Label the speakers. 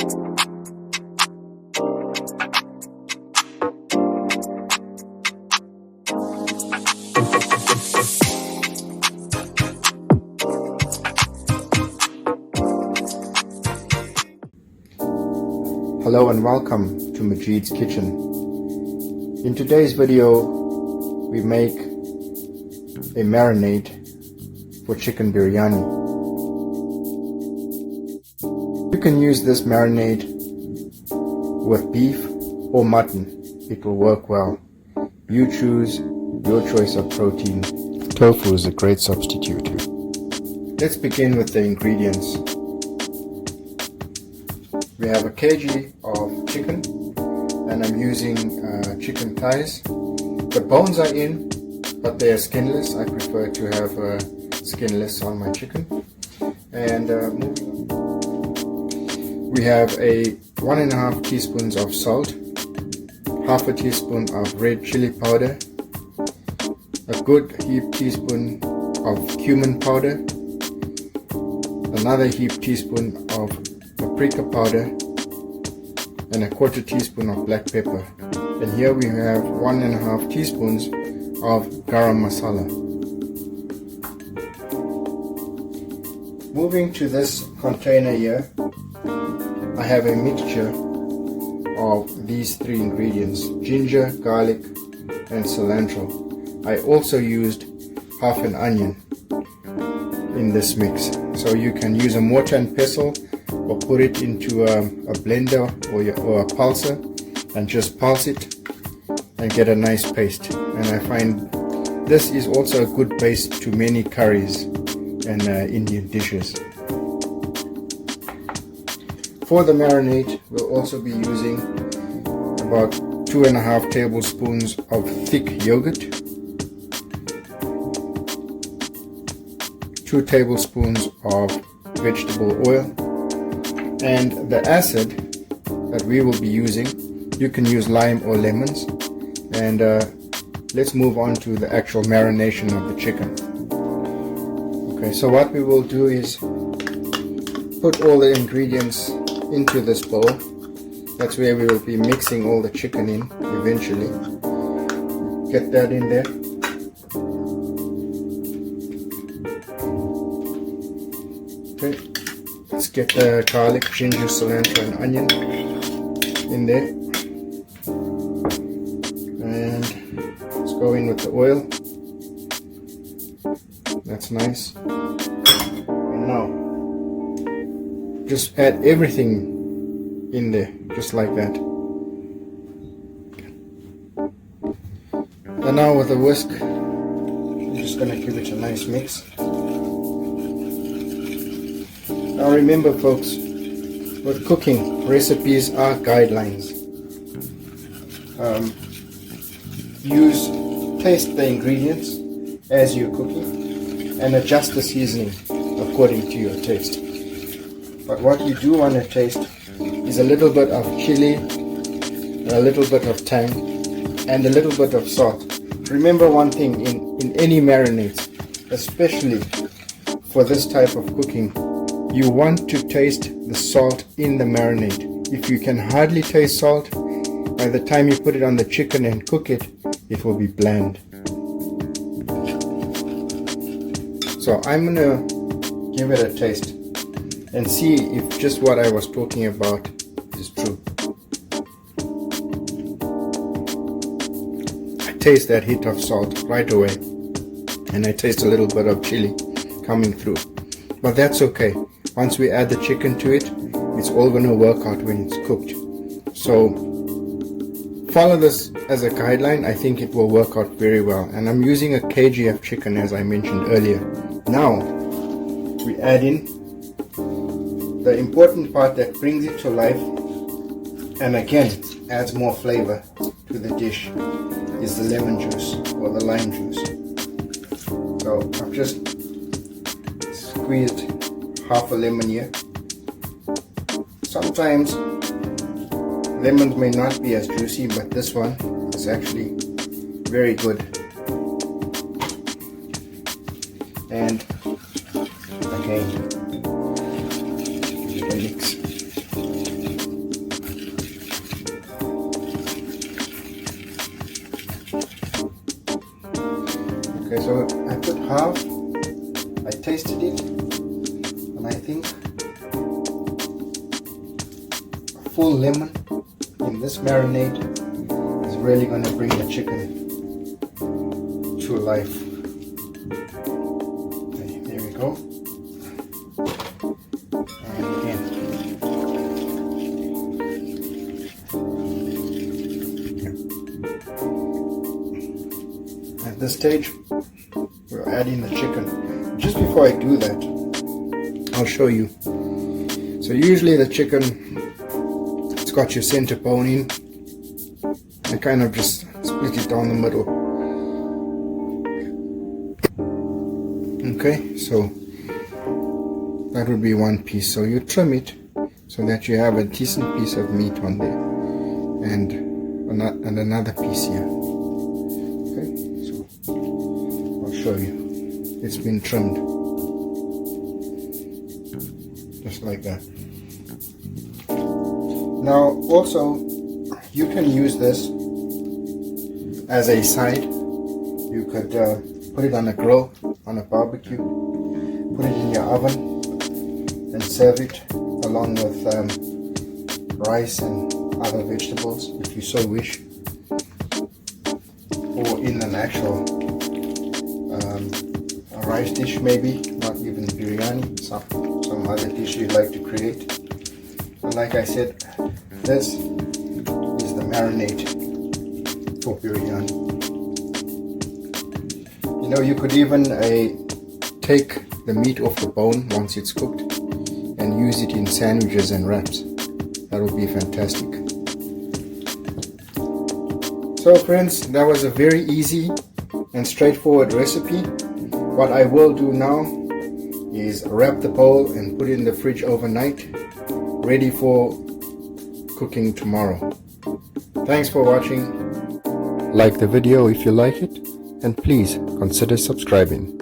Speaker 1: Hello and welcome to Majid's Kitchen. In today's video we make a marinade for chicken biryani. You can use this marinade with beef or mutton. It will work well. You choose your choice of protein. Tofu is a great substitute. Let's begin with the ingredients. We have a kg of chicken, and I'm using chicken thighs. The bones are in, but they are skinless. I prefer to have skinless on my chicken. And we have a 1.5 teaspoons of salt, half a teaspoon of red chili powder, a good heaped teaspoon of cumin powder, another heaped teaspoon of paprika powder, and a 1/4 teaspoon of black pepper. And here we have 1.5 teaspoons of garam masala. Moving to this container here, I have a mixture of these 3 ingredients: ginger, garlic, and cilantro. I also used half an onion in this mix, so you can use a mortar and pestle or put it into a blender or a pulser and just pulse it and get a nice paste. And I find this is also a good base to many curries and Indian dishes. For the marinade, we'll also be using about 2.5 tablespoons of thick yogurt, 2 tablespoons of vegetable oil, and the acid that we will be using, you can use lime or lemons. And let's move on to the actual marination of the chicken. Okay, so what we will do is put all the ingredients into this bowl. That's where we will be mixing all the chicken in eventually. Get that in there. Okay. Let's get the garlic, ginger, cilantro, and onion in there. And let's go in with the oil. That's nice. And now, just add everything in there, just like that. And now with a whisk, I'm just going to give it a nice mix. Now remember folks, with cooking, recipes are guidelines. Taste the ingredients as you're cooking and adjust the seasoning according to your taste. But what you do want to taste is a little bit of chili, a little bit of tang, and a little bit of salt. Remember one thing, in any marinades, especially for this type of cooking, you want to taste the salt in the marinade. If you can hardly taste salt, by the time you put it on the chicken and cook it, it will be bland. So I'm gonna give it a taste and see if just what I was talking about is true. I taste that hit of salt right away, and I taste a little bit of chili coming through. But that's okay. Once we add the chicken to it, it's all going to work out when it's cooked. So follow this as a guideline. I think it will work out very well. And I'm using a kg of chicken, as I mentioned earlier. Now we add in the important part that brings it to life, and again adds more flavor to the dish, is the lemon juice or the lime juice. So I've just squeezed half a lemon here. Sometimes lemons may not be as juicy, but this one is actually very good. And again, give it a mix. So I put half, I tasted it, and I think a full lemon in this marinade is really going to bring the chicken to life. Okay, there we go. And again. At this stage, we'll add in the chicken. Just before I do that, I'll show you. So usually the chicken, it's got your center bone in. I kind of just split it down the middle. Okay, so that would be one piece. So you trim it so that you have a decent piece of meat on there, and another piece here. Okay, so I'll show you. It's been trimmed just like that. Now also, you can use this as a side. You could put it on a grill, on a barbecue, put it in your oven and serve it along with rice and other vegetables if you so wish, or in an actual a rice dish, maybe not even biryani, some other dish you'd like to create. But like I said, this is the marinade for biryani. You know, you could even take the meat off the bone once it's cooked and use it in sandwiches and wraps. That would be fantastic. So friends, that was a very easy and straightforward recipe. What I will do now is wrap the bowl and put it in the fridge overnight, ready for cooking tomorrow. Thanks for watching. Like the video if you like it, and please consider subscribing.